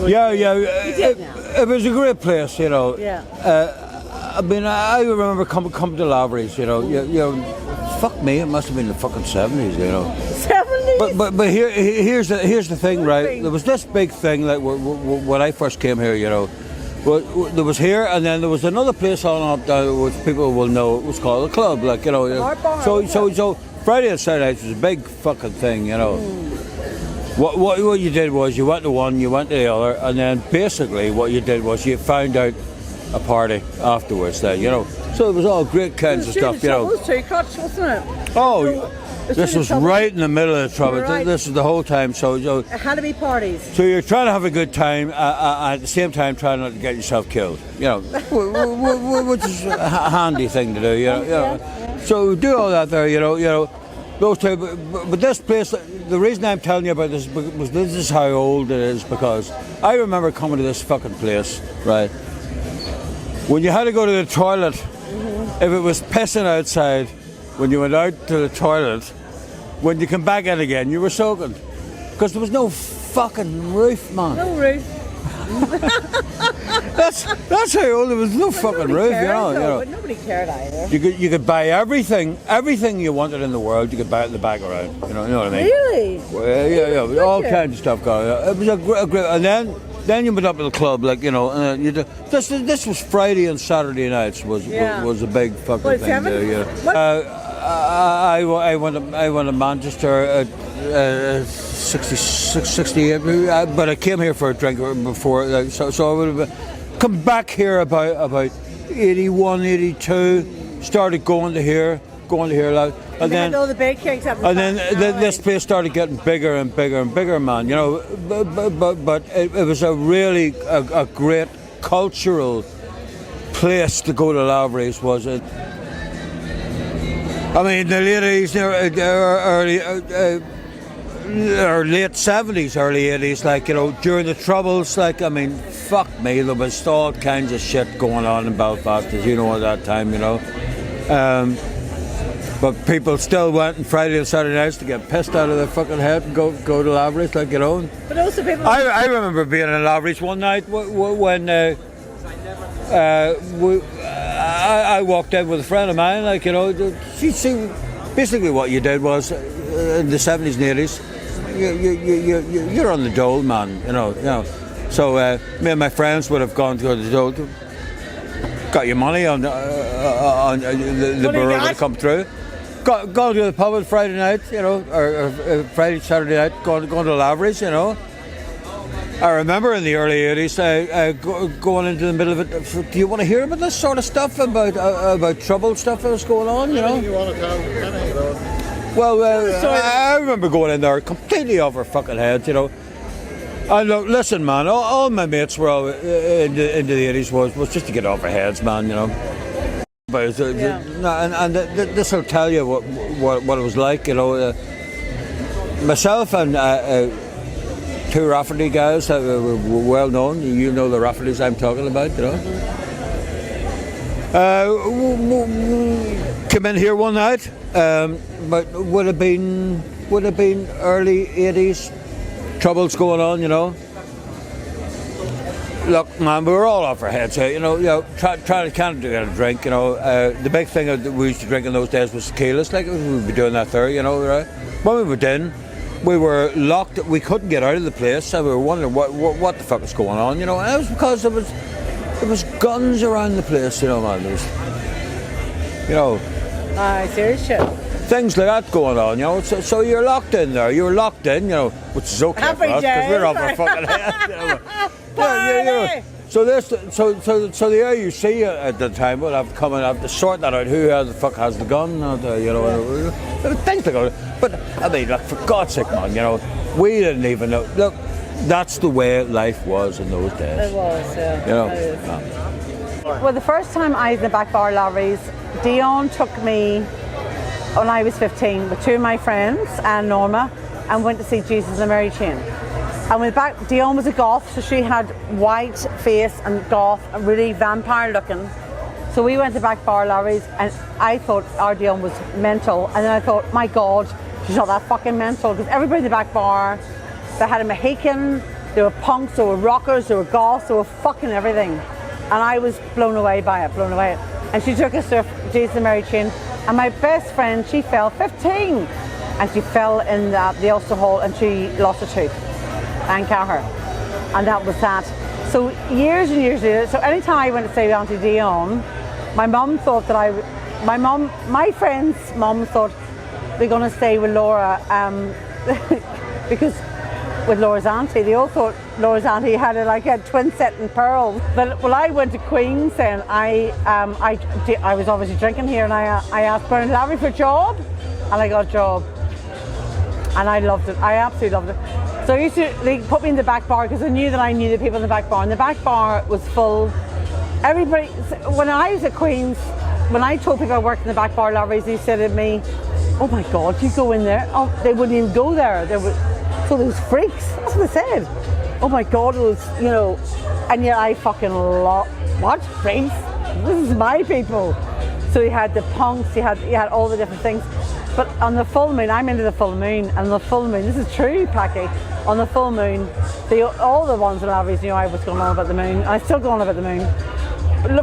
Yeah, yeah. It was a great place, you know. Yeah. I mean, I remember coming to Lavery's, you know. Fuck me, it must have been the fucking 70s, you know. 70s? But here's the thing, right? There was this big thing, like when I first came here, you know. There was here, and then there was another place on up there, which people will know. It was called a club, like, you know. So Friday and Saturday nights was a big fucking thing, you know. What you did was you went to one, you went to the other, and then basically what you did was you found out a party afterwards. Then, you know. So it was all great kinds of stuff, you know. It was too clutch, wasn't it? Oh. This was right in the middle of the trouble. Right. This is the whole time. So it had to be parties. So you're trying to have a good time, at the same time trying not to get yourself killed. You know, which is a handy thing to do. You know. Yeah. So do all that there. You know. Those two. But this place. The reason I'm telling you about this was this is how old it is, because I remember coming to this fucking place, right? When you had to go to the toilet, if it was pissing outside, when you went out to the toilet. When you come back in again, you were soaking. Because there was no fucking roof, man. No roof. That's how old it was. No fucking roof, cared, you know. But nobody cared either. You could buy everything you wanted in the world. You could buy it in the back around. You know what I mean? Really? Well, yeah. All kinds of stuff going on. It was a great. And then you went up to the club, like, you know. This was Friday and Saturday nights was a big fucking thing there. Yeah. I went to Manchester at 68, but I came here for a drink before, so I would have come back here about 81, 82. Started going to here, and then all the big cakes up. And then this place started getting bigger and bigger and bigger, man. You know, but it was a really a great cultural place to go to Lavery's, was it? I mean, the late 80s, or late 70s, early 80s, like, you know, during the Troubles, like, I mean, fuck me, there was all kinds of shit going on in Belfast, as you know, at that time, you know. But people still went on Friday and Saturday nights to get pissed out of their fucking head and go to Lavery's, like, you know. But also people... I remember being in Lavery's one night when I walked in with a friend of mine, like, you know. She basically what you did was in the 70s and 80s, you're on the dole, man, you know. So me and my friends would have gone to the dole, got your money on the bureau that come through. Go to the pub on Friday night, you know, or Friday, Saturday night, going to Lavery's, you know. I remember in the early 80s going into the middle of it. Do you want to hear about this sort of stuff, about trouble stuff that was going on, you know? You want to tell anything about it? Well, I remember going in there completely off our fucking heads, you know. And look, listen, man, all my mates were all into the 80s was just to get off our heads, man, you know. But this will tell you what it was like, you know. Myself and two Rafferty guys that were well known. You know the Raffertys I'm talking about, you know. Came in here one night, but would have been early 80s. Troubles going on, you know. Look, man, we were all off our heads, you know, trying to get a drink, you know. The big thing that we used to drink in those days was tequilas, like we'd be doing that there, you know, right? When we were in, we were locked. We couldn't get out of the place, and we were wondering what the fuck was going on, you know. And it was because there was guns around the place, you know, man. There was, you know, serious shit. Things like that going on, you know. So you're locked in there. You were locked in, you know, which is okay for us because we're off our fucking head. You know. You know. So the AUC at the time would have come and have to sort that out. Who the fuck has the gun? You know, things like that. But I mean, like, for God's sake, man, you know, we didn't even know. Look, that's the way life was in those days. It was, yeah. You know. Well, the first time I was in the back bar Lavery's, Dion took me when I was 15 with two of my friends and Norma, and went to see Jesus and Mary Chain. And when back, Dion was a goth, so she had white face and goth, and really vampire looking. So we went to back bar Lavery's, and I thought our Dion was mental, and then I thought, my God, she's not that fucking mental, because everybody in the back bar, they had a Mohican, There were punks, there were rockers, there were goths, there were fucking everything. And I was blown away by it, blown away. And she took us to Jesus and Mary Chain. And my best friend, she fell 15. And she fell in the Ulster Hall and she lost a tooth. And Cahir. And that was that. So years and years later, so anytime I went to see Auntie Dion, my mum thought that my friend's mum thought they're going to stay with Laura because with Laura's auntie, they all thought Laura's auntie had a twin set in pearls. But when I went to Queen's then, I was obviously drinking here and I asked Bernard Lavery for a job and I got a job. And I loved it, I absolutely loved it. So they put me in the back bar because I knew that I knew the people in the back bar. And the back bar was full. Everybody, when I was at Queen's, when I told people I worked in the back bar, Lavery's, they said to me, oh my God, you go in there? Oh, they wouldn't even go there. So there was freaks, that's what they said. Oh my God, it was, and yet I fucking what, freaks? This is my people. So you had the punks, you had all the different things. But on the full moon, I'm into the full moon, and the full moon, this is true, Placky, on the full moon, all the ones in Lavery's knew I was going on about the moon, and I still go on about the moon.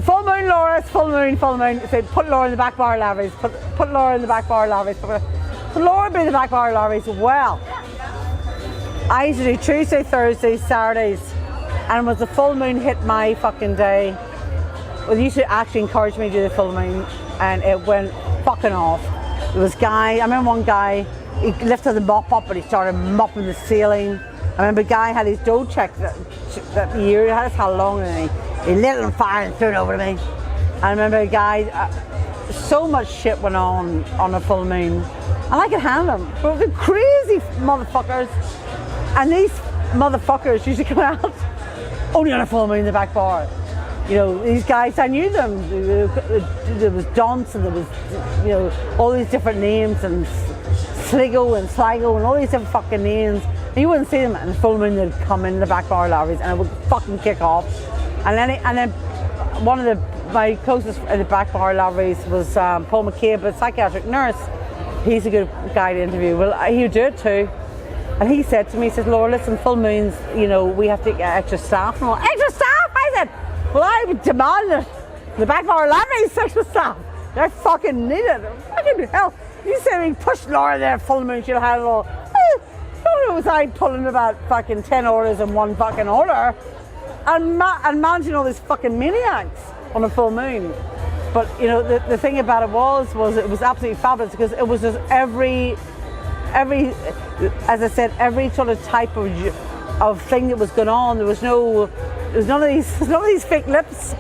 Full moon, Laura, it's full moon. Said, put Laura in the back bar, Lavery's. Put Laura in the back bar, Lavery's. Put Laura be in the back bar, Lavery's. Well, I used to do Tuesday, Thursdays, Saturdays, and when the full moon hit my fucking day, well, they used to actually encourage me to do the full moon, and it went fucking off. There was I remember one guy, he lifted the mop up and he started mopping the ceiling. I remember a guy had his dough check that year, that's how long, and he lit it on fire and threw it over to me. I remember a guy, so much shit went on a full moon, and I could handle them. But the crazy motherfuckers, and these motherfuckers used to come out only on a full moon in the back bar. These guys, I knew them. There was Dunce and there was, all these different names, and Sligo and Sligo and all these different fucking names. And you wouldn't see them, and the full moon would come in the back bar, Lavery's, and it would fucking kick off. And then one of my closest in the back bar, Lavery's, was Paul McCabe, a psychiatric nurse. He's a good guy to interview. Well, he would do it too. And he said to me, he says, Laura, listen, full moons, we have to get extra staff. And all, extra staff? I said, well, I would demand it. The back bar, Lavery's extra staff. They're fucking needed. Fucking hell. You say we push Laura there full moon, she'll have it all. It was I pulling about fucking 10 orders in one fucking order. And managing all these fucking maniacs on a full moon. But the thing about it was it was absolutely fabulous because it was just every as I said, every sort of type of thing that was going on. There was none of these fake lips,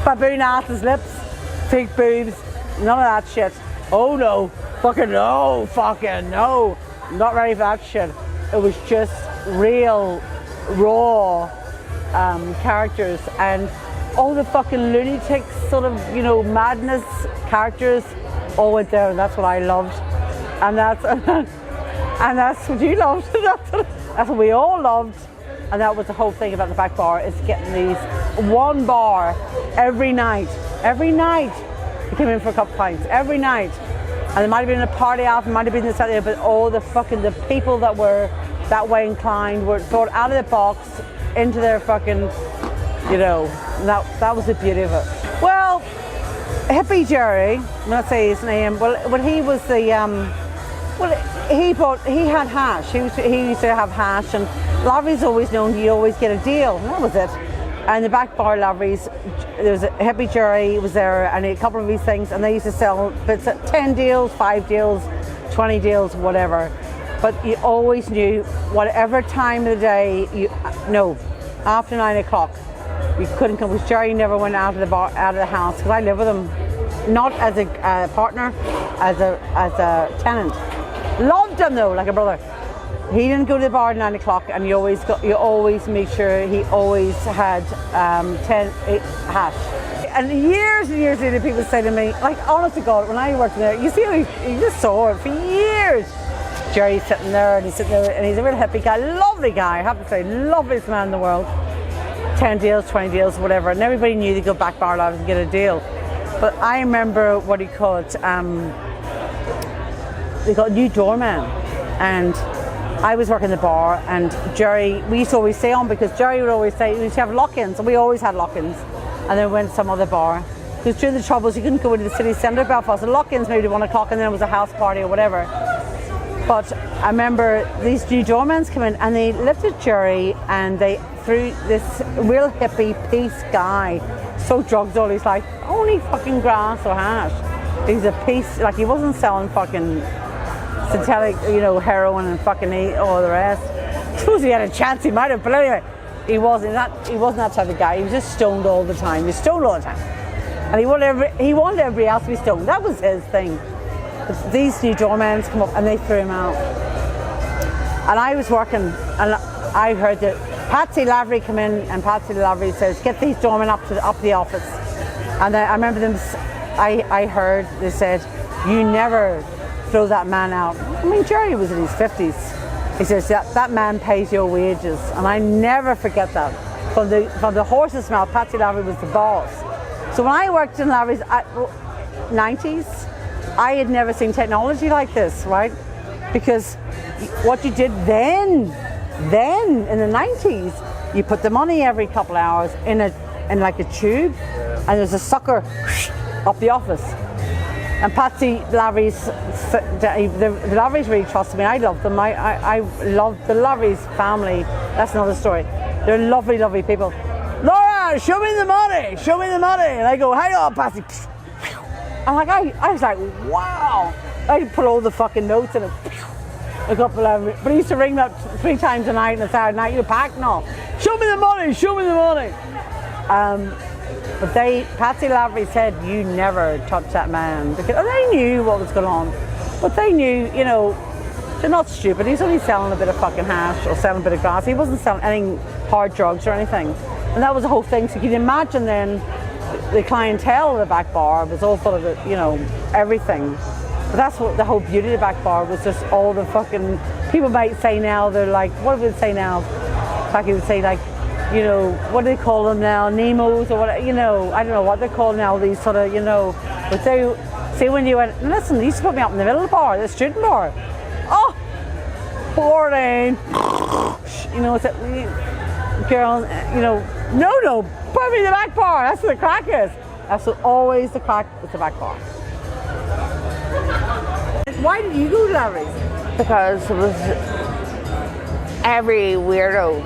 baboon asses lips, fake boobs, none of that shit. Oh no, fucking no, not ready for that shit. It was just real, raw characters, and all the fucking lunatics, sort of, madness characters, all went there, and that's what I loved, and that's what you loved. That's what we all loved, and that was the whole thing about the back bar, is getting these one bar every night. You came in for a couple of pints every night, and there might have been a party after, might have been this Saturday, but all the people that were that way inclined were thrown out of the box into their fucking, that was the beauty of it. Well, Hippie Jerry, I'm not say his name, well, when he was the, he had hash, he used to have hash, and Lavery's always known you always get a deal, and that was it. And the back bar, Lavery's, there was a Hippie Jerry was there, and a couple of these things, and they used to sell bits at 10 deals, 5 deals, 20 deals, whatever. But you always knew, whatever time of the day, after 9 o'clock, you couldn't come, because Jerry never went out of the house, because I lived with him, not as a partner, as a tenant. Loved him though, like a brother. He didn't go to the bar at 9 o'clock, and you always make sure he always had 8 hash. And years later, people say to me, like, honest to God, when I worked there, you see, you just saw it for years. Jerry's sitting there, and he's a real hippie guy, lovely guy, I have to say, loveliest man in the world. 10 deals, 20 deals, whatever, and everybody knew they'd go back bar Lavery's and get a deal. But I remember what he called, they called new doorman, and I was working the bar, and Jerry, we used to always stay on because Jerry would always say, we used to have lock-ins, and we always had lock-ins. And then we went to some other bar. Because during the Troubles, you couldn't go into the city centre of Belfast. The lock-ins maybe at 1 o'clock, and then it was a house party or whatever. But I remember these new doormen came in, and they lifted Jerry, and they threw this real hippie peace guy, so drugged all his life, only fucking grass or hash. He's a piece, like he wasn't selling fucking synthetic, heroin and fucking all the rest. I suppose he had a chance, he might have, but anyway, he wasn't that type of guy. He was just stoned all the time. He was stoned all the time. And he wanted everybody else to be stoned. That was his thing. But these new doormen come up and they threw him out. And I was working, and I heard that Patsy Lavery come in, and Patsy Lavery says, "Get these doormen up the office." And I remember them. I heard they said, "You never throw that man out." I mean, Jerry was in his 50s. He says that man pays your wages, and I never forget that. From the horse's mouth, Patsy Lavery was the boss. So when I worked in Lavery's 90s, I had never seen technology like this, right? Because what you did then in the 90s, you put the money every couple of hours in like a tube, and there's a sucker up the office. And Patsy Lavery's, the Laverys really trusted me. I loved them. I loved the Laverys family. That's another story. They're lovely, lovely people. "Laura, show me the money, show me the money." And I go, "Hang on, Patsy." And like I was like, wow. I put all the fucking notes in it. A couple of, but he used to ring me up 3 times a night on a Saturday night. "You packed now? Show me the money, show me the money." But Patsy Lavery said, "You never touch that man," because they knew what was going on. But they knew, they're not stupid. He's only selling a bit of fucking hash or selling a bit of grass. He wasn't selling any hard drugs or anything. And that was the whole thing. So you can imagine then the clientele of the back bar was all sort of, everything. But that's what the whole beauty of the back bar was, just all the fucking, people might say now, they're like, what would they say now? Like he would say like, what do they call them now? Nemos or what, I don't know what they call now, these sort of, but they say when you went, "Listen, they used to put me up in the middle of the bar, the student bar." "Oh, boring." It's a girl, no, put me in the back bar. That's what the crack is. That's what always the crack is, the back bar. Why did you go to Lavery's? Because it was every weirdo.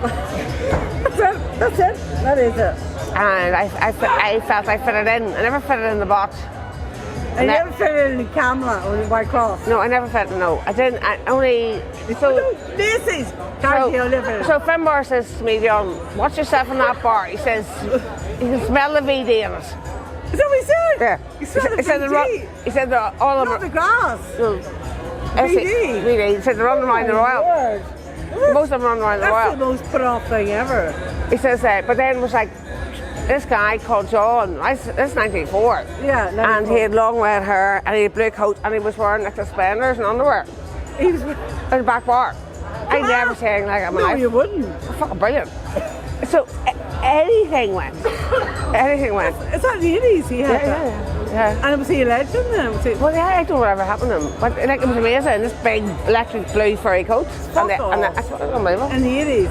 That's it. That is it. And I felt I fitted in. I never fitted in the box. And you never fit in the Camera or the White Cross? No, I never fit. No, I didn't. I only. Macy's. So Finbar says to me, "John, watch yourself in that bar." He says, "You can smell the VD in it." Is that what he said? Yeah. He smelled the VD? He said they're all of Not the grass. No. VD? VD. He said they're running around the Royal. Most of them run around the Royal. That's the most put off thing ever. He says that, but then it was like, this guy called John, this is 94. Yeah, 94. And he had long red hair, and he had a blue coat, and he was wearing like suspenders and underwear. He was In the back bar. I never seen like him. No, you wouldn't. Fucking brilliant. So anything went. Anything went. Is that the 80s he had that? Yeah. And was he a legend then? Well, yeah, I don't know whatever happened to him. But like, it was amazing. This big electric blue furry coat. Fuck and off. that's unbelievable. In the 80s?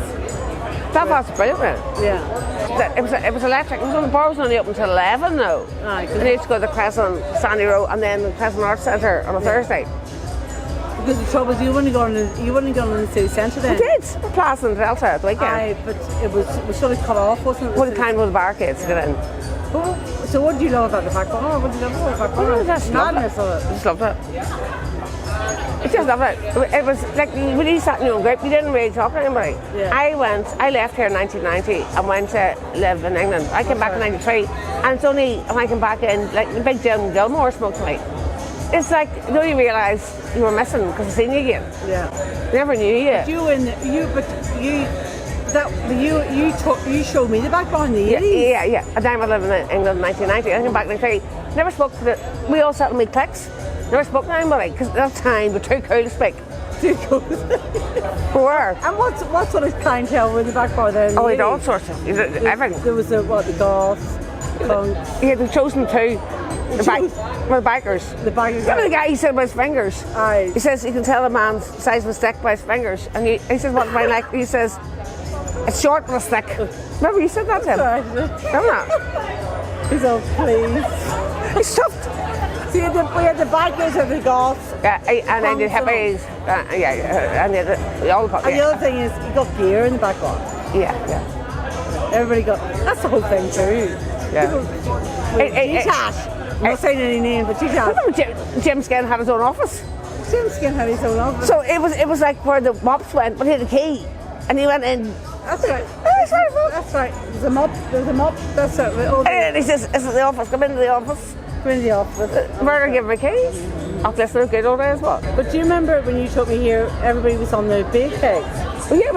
Belfast was brilliant, man. Yeah. It was electric. It was on the bar was only open until 11 though. Aye, And I used to go to the Crescent, Sandy Road, and then the Crescent Arts Centre on a Thursday. Because the trouble is you wouldn't go in the city centre then. I did. Plaza and Delta at the weekend. Aye, but it was sort of cut off, wasn't it? What the time was the barricades to get in. So what do you love about the back bar? What do you love about the back bar? I just loved Madness of it. I just loved it. I just loved it. It was like when you sat in your own group, you didn't really talk to anybody. Yeah. I left here in 1990 and went to live in England. I came back in 93, and it's only when I came back in, like the big Jim Gilmore spoke to me. It's like, you realise you were missing because I seen you again. Yeah. Never knew you. You showed me the back bar in the 80s. Yeah. And then I lived in England in 1990. I came back in 93. Never spoke to we all sat in my cliques. Never spoke to anybody because at that time we're too cool to speak. Too cool. We were. And what sort of clientele were in the back bar there? Oh, we had all sorts of everything. There was the goths, punks. He had chosen two. The bikers. The bikers. Remember the guy, he said about his fingers? Aye. He says you can tell a man's size of a stick by his fingers. And he says, what's my neck? He says, it's short but a stick. Remember you said that to him? Remember that? He's all pleased. He's stuffed. See, we had the bikers and the goths. Yeah, and then the hippies. And the all the And the other thing is, you got gear in the back bar. Yeah. Everybody got. That's the whole thing too. Yeah. G-Tat. I'm not saying any name, but G-Tat. Remember Jim Skin had his own office? Jim Skin had his own office. So it was like where the mops went, but he had a key. And he went in. That's right. That's right. That's right. There's a mop. That's it. And he says, this is the office, come into the office. Come in the office. Murder, give me keys. Oh, this is good old days, what? But do you remember when you took me here, everybody was on the bake cakes? Well, yeah,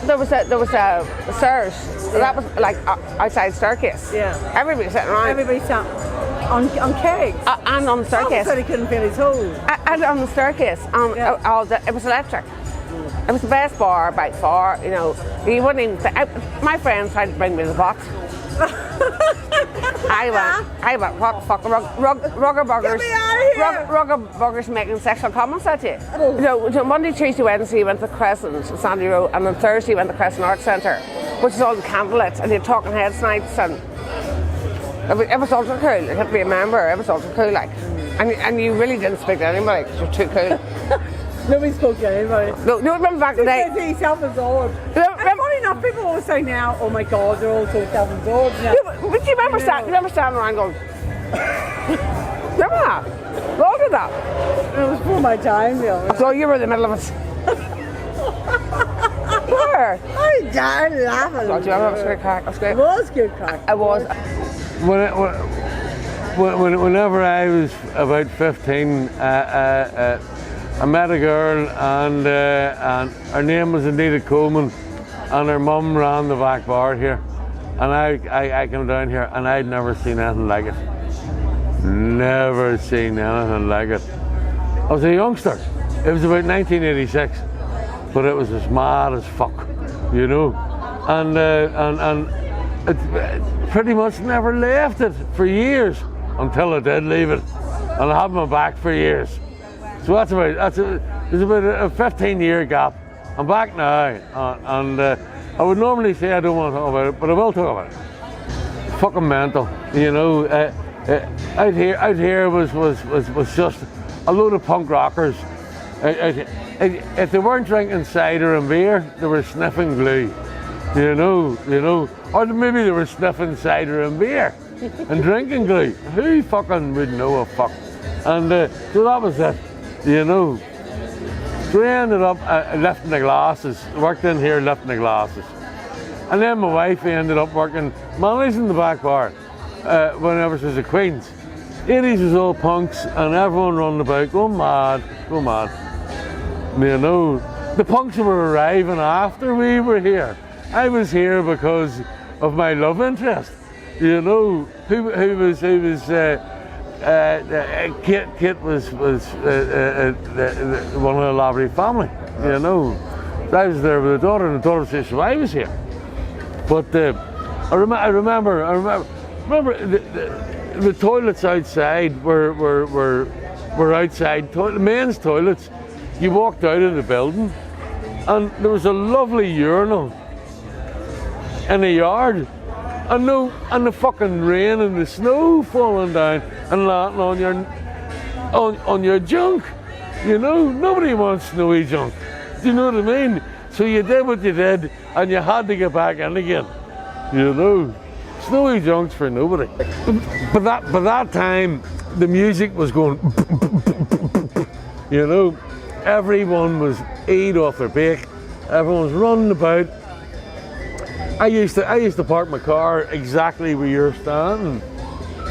there was a stairs. That was like outside staircase. Yeah. Everybody was sitting around. Everybody sat on kegs. And on the staircase. So he couldn't feel his toes. And on the staircase. It was electric. It was the best bar by far, you know. You wouldn't even. My friends tried to bring me the box. I went, what the fuck, Rugger Burgers. Get me out of here. Rugger Burgers making sexual comments at you. You know, Monday, Tuesday, Wednesday, you went to Crescent, Sandy Row, and on Thursday, you went to Crescent Arts Centre, which is all the candlelit, and you're talking heads nights, and it was ultra cool. You had to be a member, it was ultra cool, like. And you really didn't speak to anybody because you're too cool. Nobody spoke to anybody. No, remember back in the day. He's self-absorbed. And funny enough, people always say now, oh my God, they're all so self-absorbed now. Yeah, but do you remember standing around going, remember that? We all did that. It was before my time, you know. So you were in the middle of it. Where? I died laughing. Oh, do you remember? It was great crack. It was great. It was good crack. It was. Whenever I was about 15, I met a girl and her name was Anita Coleman, and her mum ran the back bar here, and I came down here and I'd never seen anything like it. Never seen anything like it. I was a youngster. It was about 1986, but it was as mad as fuck, you know, and it pretty much never left it for years until I did leave it, and I had my back for years. So there's about a 15-year gap. I'm back now, and I would normally say I don't want to talk about it, but I will talk about it. Fucking mental, you know. Out here was just a load of punk rockers. If they weren't drinking cider and beer, they were sniffing glue, you know, or maybe they were sniffing cider and beer and drinking glue. Who fucking would know a fuck? And so that was it. You know, so we ended up lifting the glasses, worked in here lifting the glasses. And then my wife ended up working managing the back bar whenever she was at Queen's. 80s was all punks and everyone running about, go mad. You know, the punks were arriving after we were here. I was here because of my love interest, you know, who was Kit was one of the Lavery family, you know. I was there with the daughter, and the daughter said, so I was here. But I remember the toilets outside were outside, men's toilets. You walked out of the building, and there was a lovely urinal in the yard. And the fucking rain and the snow falling down and landing on your junk. You know, nobody wants snowy junk. Do you know what I mean? So you did what you did and you had to get back in again. You know, snowy junk's for nobody. But that time the music was going you know, everyone was eat off their bake, everyone was running about. I used to park my car exactly where you're standing.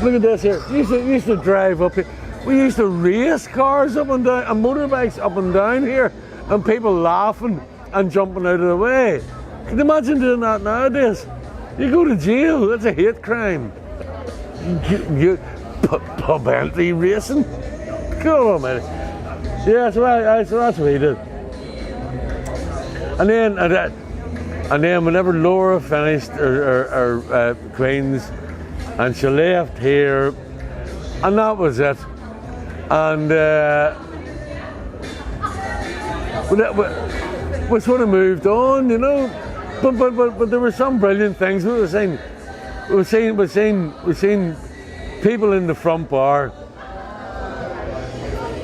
Look at this here. We used to drive up here. We used to race cars up and down, and motorbikes up and down here, and people laughing and jumping out of the way. Can you imagine doing that nowadays? You go to jail. That's a hate crime. Pub empty racing. Go on, man. Yeah, so that's what he did. And then whenever Laura finished her Queen's and she left here, and that was it. And we sort of moved on, you know. But there were some brilliant things. We've seen people in the front bar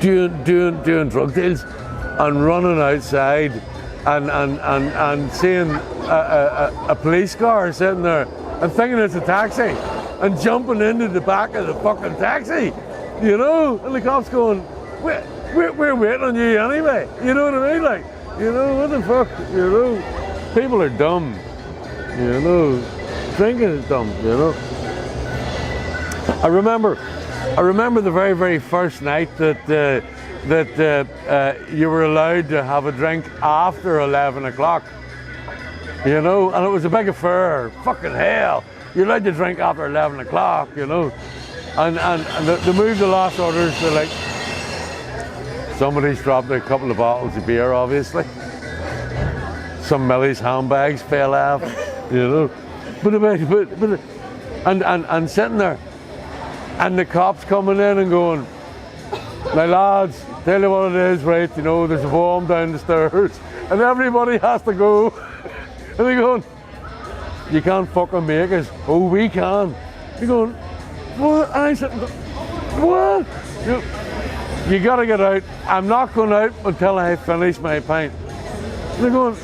doing drug deals and running outside and seeing a police car sitting there and thinking it's a taxi and jumping into the back of the fucking taxi, you know, and the cops going, we're waiting on you anyway, you know what I mean? Like, you know, what the fuck, you know, people are dumb, you know, drinking is dumb, you know. I remember the very, very first night that you were allowed to have a drink after 11 o'clock, you know, and it was a big affair. Fucking hell, you're allowed to drink after 11 o'clock, you know, and they moved the last orders to like, somebody's dropped a couple of bottles of beer, obviously. Some Millie's handbags fell off, you know, and sitting there. And the cops coming in and going, now lads, tell you what it is, right, you know, there's a bomb down the stairs and everybody has to go. And they're going, you can't fucking make us. Oh, we can. They're going, what? And I said, what? You gotta get out. I'm not going out until I finish my pint. And they're going,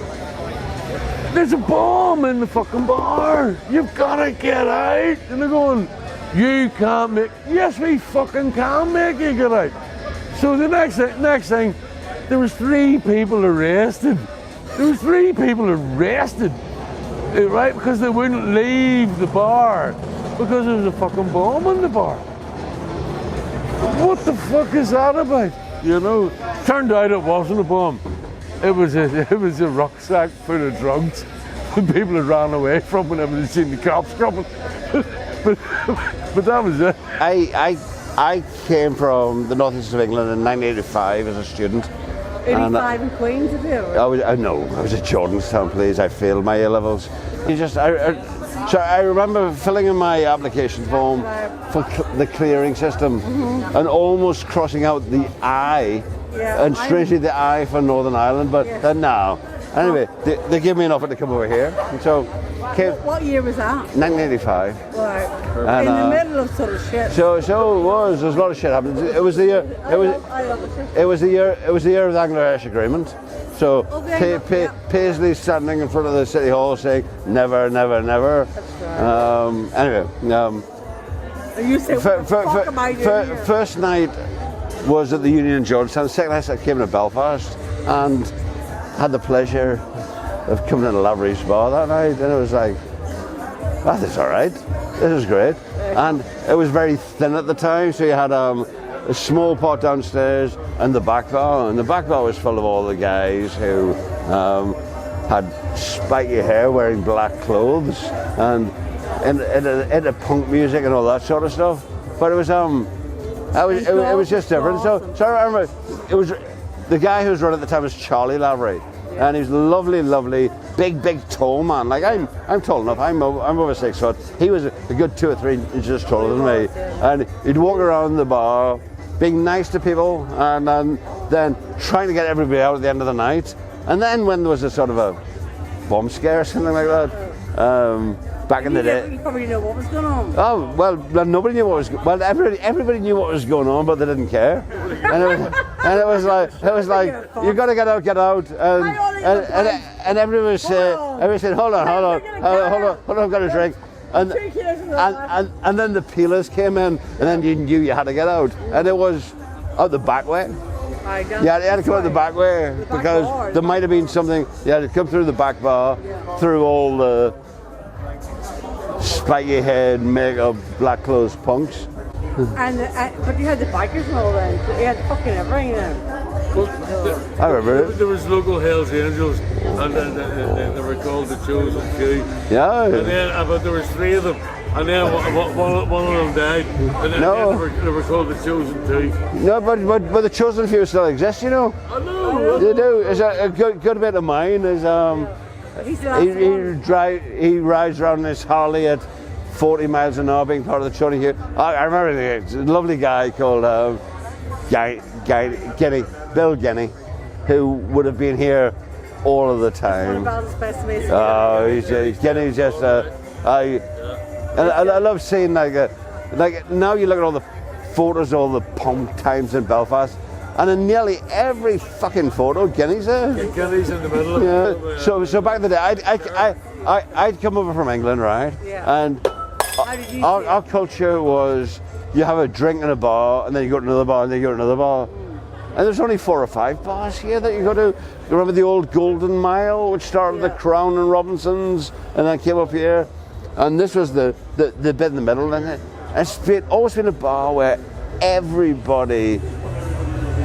there's a bomb in the fucking bar. You've gotta get out. And they're going, you can't make, yes we fucking can make you get out. So the next thing, there was 3 people arrested. Right, because they wouldn't leave the bar because there was a fucking bomb in the bar. What the fuck is that about? You know, turned out it wasn't a bomb. It was a rucksack full of drugs that people had ran away from whenever they seen the cops coming. But that was it. I came from the northeast of England in 1985 as a student. 85 in Queens, did you? I was at Jordanstown, please. I failed my A-levels. So I remember filling in my application form for the clearing system and almost crossing out the I and straight to the I for Northern Ireland, but no. Anyway, they gave me an offer to come over here, and so What year was that? 1985. Right. And, in the middle of sort of shit. So it was. There was a lot of shit happening. It was the year. It was the year of the Anglo-Irish Agreement. So Paisley standing in front of the City Hall saying never, never, never. Anyway, you said, first night was at the Union in Georgetown. Second night I came to Belfast and had the pleasure of coming to Lavery's bar that night, and it was like, that is all right. This is great. And it was very thin at the time, so you had a small pot downstairs and the back bar, and the back bar was full of all the guys who had spiky hair, wearing black clothes, and into punk music and all that sort of stuff. But it was it was just different. So I remember it was the guy who was running at the time was Charlie Lavery. And he's lovely, big, tall man. Like I'm tall enough. I'm over 6 foot. He was a good 2 or 3 inches taller than me. And he'd walk around the bar, being nice to people, and then trying to get everybody out at the end of the night. And then when there was a sort of a bomb scare or something like that, back in the day. You probably know what was going on. Oh well, nobody knew what was. Well, everybody knew what was going on, but they didn't care. And it was like you got to get out, and everyone was saying, hold on, I've got a drink, and then the peelers came in, and then you knew you had to get out, and it was out the back way. Yeah, you had to come out the back way because there might have been something. You had to come through the back bar, through all the spiky head, makeup, black clothes punks. And but you had the bikers and all that. You had fucking everything then. I remember it. There was local Hells Angels, and then they were called the Chosen Few. Yeah. And then, but there was 3 of them, and then one of them died, and then they were called the Chosen Two. No, but the Chosen Few still exists, you know. I know. They do. It's a good bit of mine is he rides around in his Harley at 40 miles an hour being part of the Tony Hughes. I remember a lovely guy called Bill Guinea, who would have been here all of the time. Oh, Guinea's just I love seeing like now you look at all the photos of all the punk times in Belfast, and in nearly every fucking photo, Guinea's there. Guinea's in the middle of Yeah. So back in the day, I'd come over from England, right? Yeah. And our culture was you have a drink in a bar, and then you go to another bar, and then you go to another bar. And there's only 4 or 5 bars here that you go to. You remember the old Golden Mile, which started at the Crown and Robinson's, and then came up here. And this was the bit in the middle, and it's always been a bar where everybody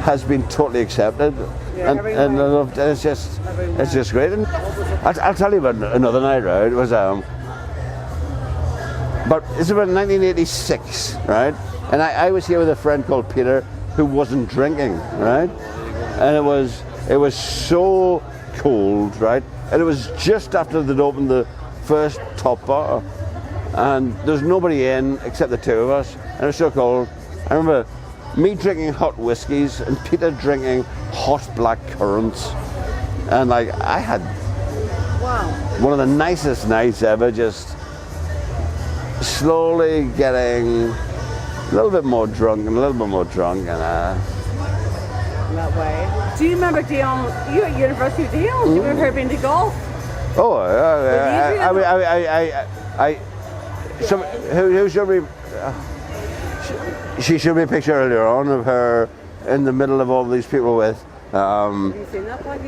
has been totally accepted, and I love, it's just great. And I'll tell you about another night, right? It was but it's about 1986, right? And I was here with a friend called Peter who wasn't drinking, right? And it was so cold, right? And it was just after they'd opened the first top bar, and there's nobody in except the 2 of us, and it was so cold. I remember me drinking hot whiskies and Peter drinking hot black currants, and like I had one of the nicest nights ever, just slowly getting a little bit more drunk and a little bit more drunk, and That way. Do you remember Dion? You at University of Dion? Do you remember her being to golf? oh, who showed me? She showed me a picture earlier on of her in the middle of all these people with Have you seen that? Like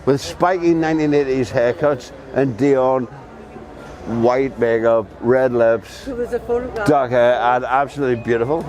with spiky 1980s haircuts and Dion, white makeup, red lips, It was a photograph. dark hair, and absolutely beautiful.